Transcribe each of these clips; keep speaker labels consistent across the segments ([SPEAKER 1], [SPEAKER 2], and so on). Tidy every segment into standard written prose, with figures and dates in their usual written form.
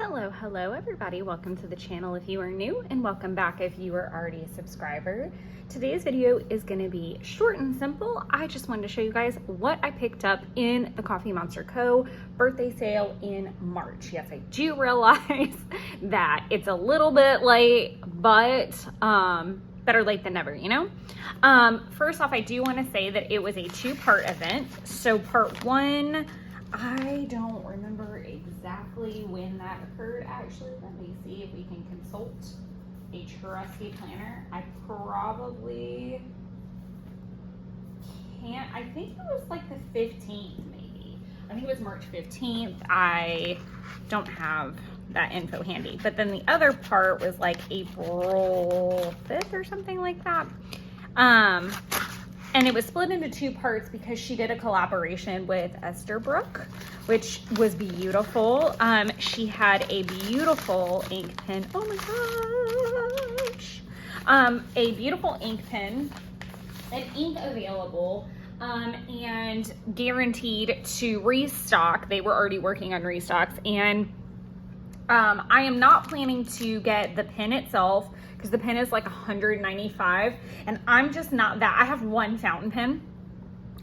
[SPEAKER 1] Hello everybody. Welcome to the channel if you are new, and welcome back if you are already a subscriber. Today's video is going to be short and simple. I just wanted to show you guys what I picked up in the Coffee Monster Co. birthday sale in March. Yes, I do realize that it's a little bit late, but better late than never, you know? First off, I do want to say that it was a two-part event. So part one, I don't remember exactly when that occurred. Actually, let me see if we can consult a trusty planner. I probably can't. I think it was like the 15th, maybe. I think it was March 15th. I don't have that info handy. But then the other part was like April 5th or something like that. And it was split into two parts because she did a collaboration with Esterbrook, which was beautiful. She had a beautiful ink pen. Oh my gosh. A beautiful ink pen, an ink available, and guaranteed to restock. They were already working on restocks. And I am not planning to get the pen itself, because the pen is like $195, and I'm just not that. I have one fountain pen.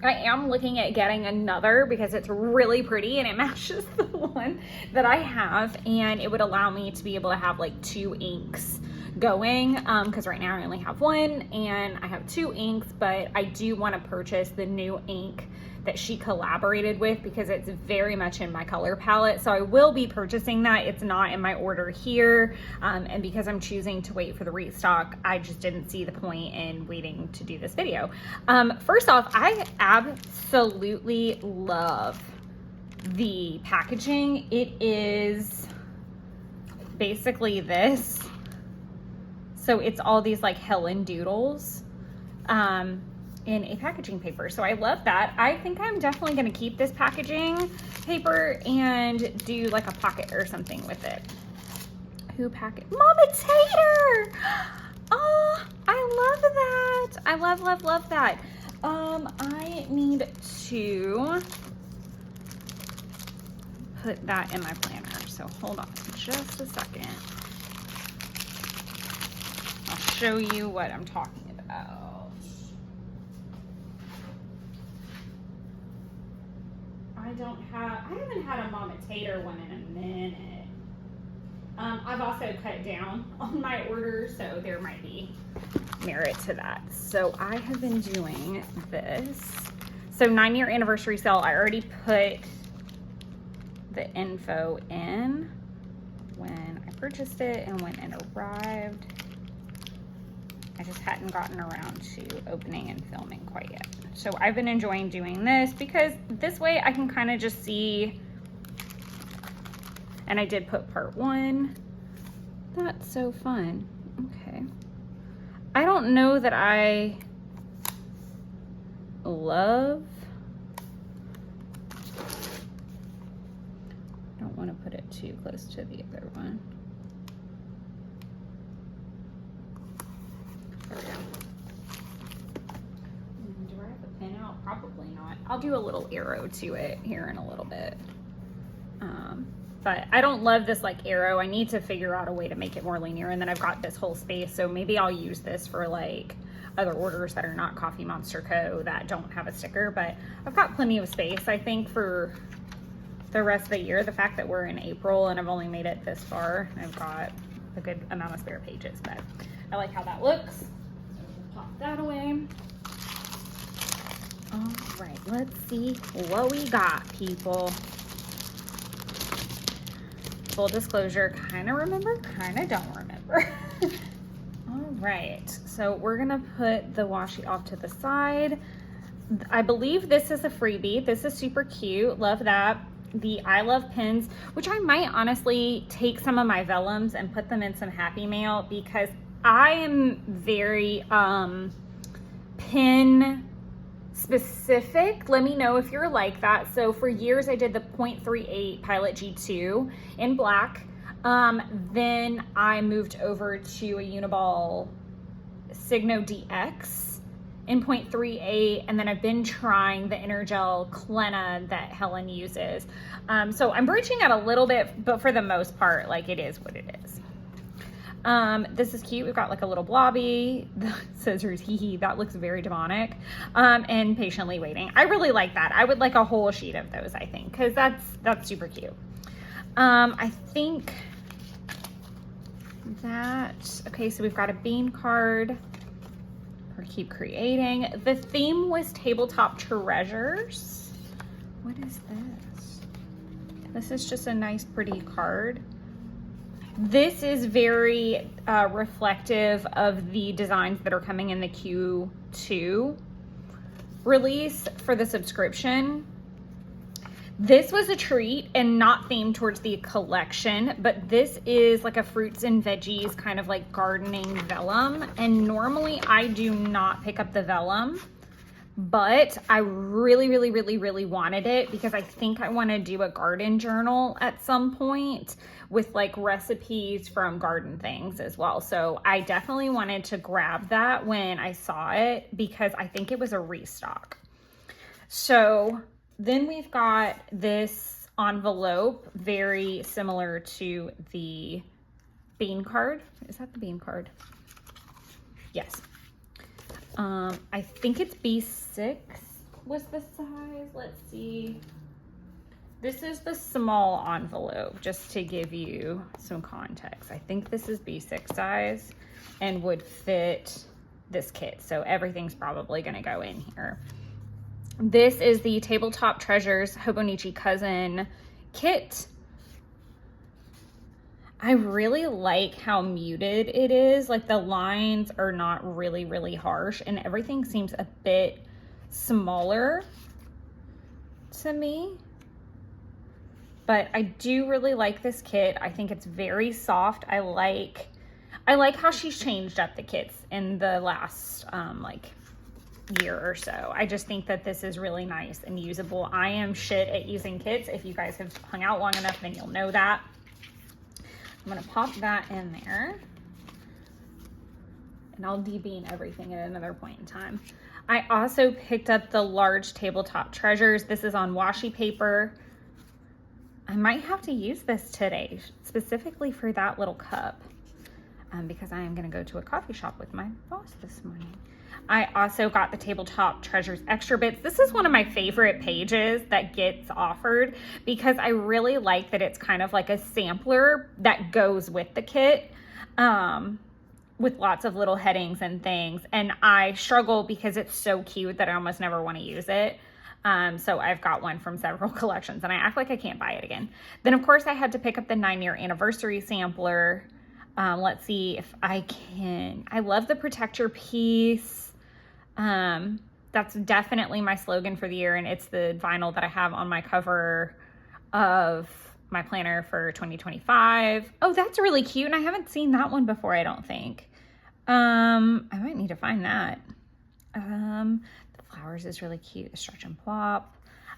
[SPEAKER 1] I am looking at getting another because it's really pretty and it matches the one that I have, and it would allow me to be able to have like two inks going, because right now I only have one and I have two inks, but I do want to purchase the new ink that she collaborated with because it's very much in my color palette. So I will be purchasing that. It's not in my order here. And because I'm choosing to wait for the restock, I just didn't see the point in waiting to do this video. First off, I absolutely love the packaging. It is basically this. So it's all these like Helen doodles in a packaging paper. So I love that. I think I'm definitely gonna keep this packaging paper and do like a pocket or something with it. Who packet? Mama Tater! Oh, I love that. I love that. I need to put that in my planner. So hold on just a second. I'll show you what I'm talking about. I haven't had a Mama Tater one in a minute. I've also cut down on my order, so there might be merit to that. So I have been doing this. So 9-year anniversary sale, I already put the info in when I purchased it and when it arrived. I just hadn't gotten around to opening and filming quite yet. So I've been enjoying doing this because this way I can kind of just see. And I did put part one. That's so fun. Okay. I don't know that I love. I don't want to put it too close to the other one. There we go. Do I have the pin out? Probably not. I'll do a little arrow to it here in a little bit. But I don't love this like arrow. I need to figure out a way to make it more linear, and then I've got this whole space, so maybe I'll use this for like other orders that are not Coffee Monster Co. that don't have a sticker, but I've got plenty of space, I think, for the rest of the year. The fact that we're in April and I've only made it this far, I've got a good amount of spare pages, but I like how that looks. So we'll pop that away. All right, let's see what we got, people. Full disclosure, kind of remember, kind of don't remember. All right, so we're gonna put the washi off to the side. I believe this is a freebie. This is super cute, love that. The I Love Pins, which I might honestly take some of my vellums and put them in some Happy Mail because I am very pin specific. Let me know if you're like that. So for years I did the 0.38 Pilot G2 in black. Then I moved over to a Uniball Signo DX in 0.38, and then I've been trying the Energel Clena that Helen uses. So I'm breaching out a little bit, but for the most part, like, it is what it is. This is cute. We've got like a little blobby, the scissors, hee hee, that looks very demonic, and patiently waiting. I really like that. I would like a whole sheet of those, I think, because that's super cute. I think that, okay, so we've got a bean card for Keep Creating. The theme was Tabletop Treasures. What is this? This is just a nice, pretty card. This is very reflective of the designs that are coming in the Q2 release for the subscription. This was a treat and not themed towards the collection, but this is like a fruits and veggies kind of like gardening vellum. And normally I do not pick up the vellum, but I really, really, really, really wanted it because I think I want to do a garden journal at some point with like recipes from garden things as well. So I definitely wanted to grab that when I saw it because I think it was a restock. So then we've got this envelope, very similar to the bean card. Is that the bean card? Yes. I think it's B6 was the size. Let's see. This is the small envelope, just to give you some context. I think this is B6 size and would fit this kit. So everything's probably gonna go in here. This is the Tabletop Treasures Hobonichi Cousin kit. I really like how muted it is. Like the lines are not really, really harsh and everything seems a bit smaller to me. But I do really like this kit. I think it's very soft. I like how she's changed up the kits in the last like year or so. I just think that this is really nice and usable. I am shit at using kits. If you guys have hung out long enough, then you'll know that. I'm gonna pop that in there and I'll de-bean everything at another point in time. I also picked up the large Tabletop Treasures. This is on washi paper. I might have to use this today, specifically for that little cup, because I am gonna go to a coffee shop with my boss this morning. I also got the Tabletop Treasures Extra Bits. This is one of my favorite pages that gets offered because I really like that it's kind of like a sampler that goes with the kit, with lots of little headings and things. And I struggle because it's so cute that I almost never want to use it. So I've got one from several collections and I act like I can't buy it again. Then of course I had to pick up the 9-year anniversary sampler. Let's see if I can. I love the Protect Your Peace. That's definitely my slogan for the year, and it's the vinyl that I have on my cover of my planner for 2025. Oh, that's really cute, and I haven't seen that one before, I don't think. I might need to find that. The flowers is really cute, the Stretch and Plop.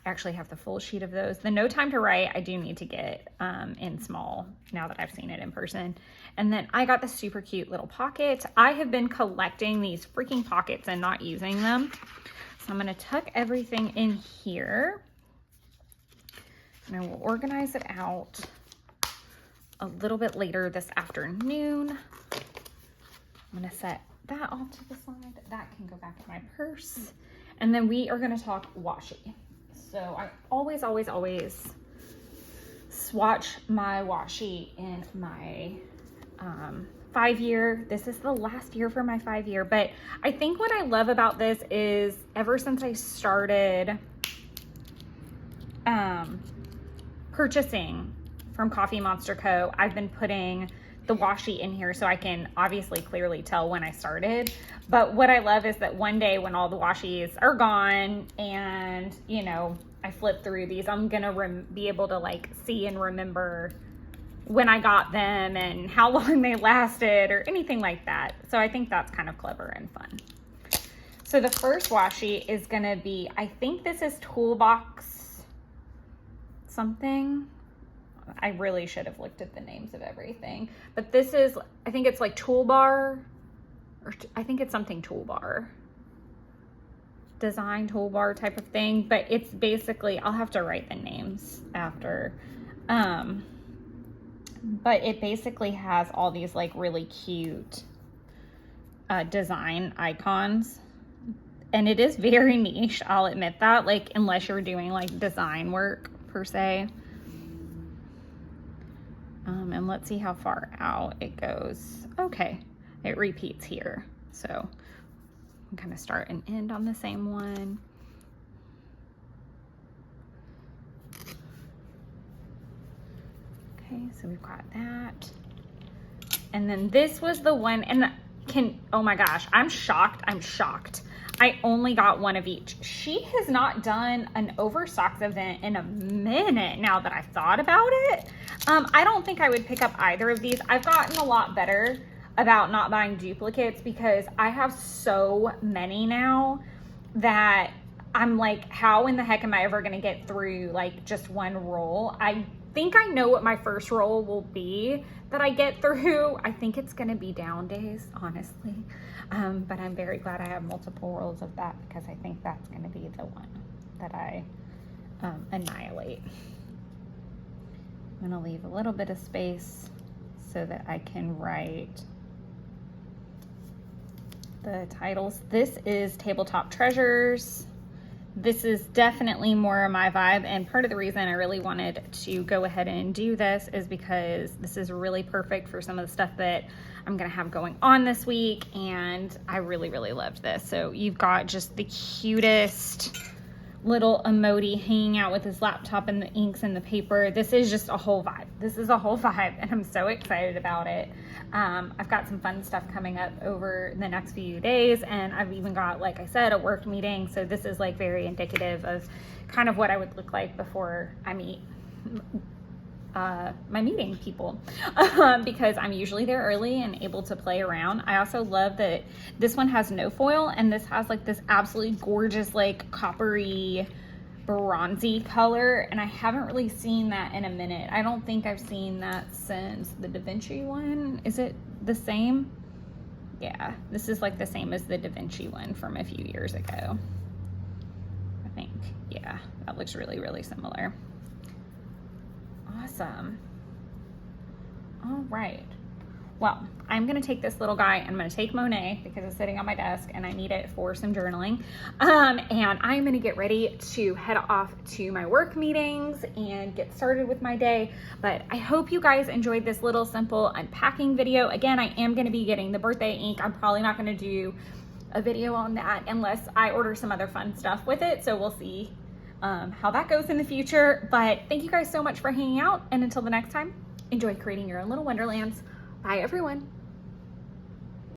[SPEAKER 1] I actually have the full sheet of those. The No Time to Write, I do need to get in small now that I've seen it in person. And then I got the super cute little pocket. I have been collecting these freaking pockets and not using them. So I'm gonna tuck everything in here. And I will organize it out a little bit later this afternoon. I'm gonna set that off to the side. That can go back in my purse. And then we are gonna talk washi. So I always swatch my washi in my 5-year. This is the last year for my 5-year, but I think what I love about this is ever since I started purchasing from Coffee Monster Co., I've been putting the washi in here so I can obviously clearly tell when I started. But what I love is that one day when all the washis are gone and, you know, I flip through these, I'm gonna be able to like see and remember when I got them and how long they lasted or anything like that. So I think that's kind of clever and fun. So the first washi is gonna be, I think this is Toolbox something. I really should have looked at the names of everything, but this is, I think it's like Toolbar, or I think it's something Toolbar. design toolbar type of thing, but it's basically, I'll have to write the names after. But it basically has all these like really cute design icons. And it is very niche, I'll admit that, like unless you're doing like design work per se. And let's see how far out it goes. Okay, it repeats here. So I'm gonna start and end on the same one. Okay, so we've got that. And then this was the one, and oh my gosh, I'm shocked. I only got one of each. She has not done an overstocks event in a minute now that I've thought about it. I don't think I would pick up either of these. I've gotten a lot better about not buying duplicates because I have so many now that I'm like, how in the heck am I ever gonna get through like just one roll? I think I know what my first roll will be that I get through. I think it's gonna be down days, honestly. But I'm very glad I have multiple rolls of that because I think that's gonna be the one that I annihilate. I'm gonna leave a little bit of space so that I can write the titles. This is Tabletop Treasures. This is definitely more my vibe, and part of the reason I really wanted to go ahead and do this is because this is really perfect for some of the stuff that I'm gonna have going on this week, and I really, really loved this. So you've got just the cutest little emoji hanging out with his laptop and the inks and the paper. This is just a whole vibe. This is a whole vibe, and I'm so excited about it. I've got some fun stuff coming up over the next few days, and I've even got, like I said, a work meeting. So this is like very indicative of kind of what I would look like before I meet my meeting people, because I'm usually there early and able to play around. I also love that this one has no foil, and this has like this absolutely gorgeous like coppery bronzy color, and I haven't really seen that in a minute. I don't think I've seen that since the Da Vinci one. Is it the same? Yeah, this is like the same as the Da Vinci one from a few years ago, I think. Yeah, that looks really, really similar. Awesome. All right. Well, I'm going to take this little guy, and I'm going to take Monet because it's sitting on my desk and I need it for some journaling. And I'm going to get ready to head off to my work meetings and get started with my day. But I hope you guys enjoyed this little simple unpacking video. Again, I am going to be getting the birthday ink. I'm probably not going to do a video on that unless I order some other fun stuff with it. So we'll see how that goes in the future. But thank you guys so much for hanging out. And until the next time, enjoy creating your own little wonderlands. Bye, everyone.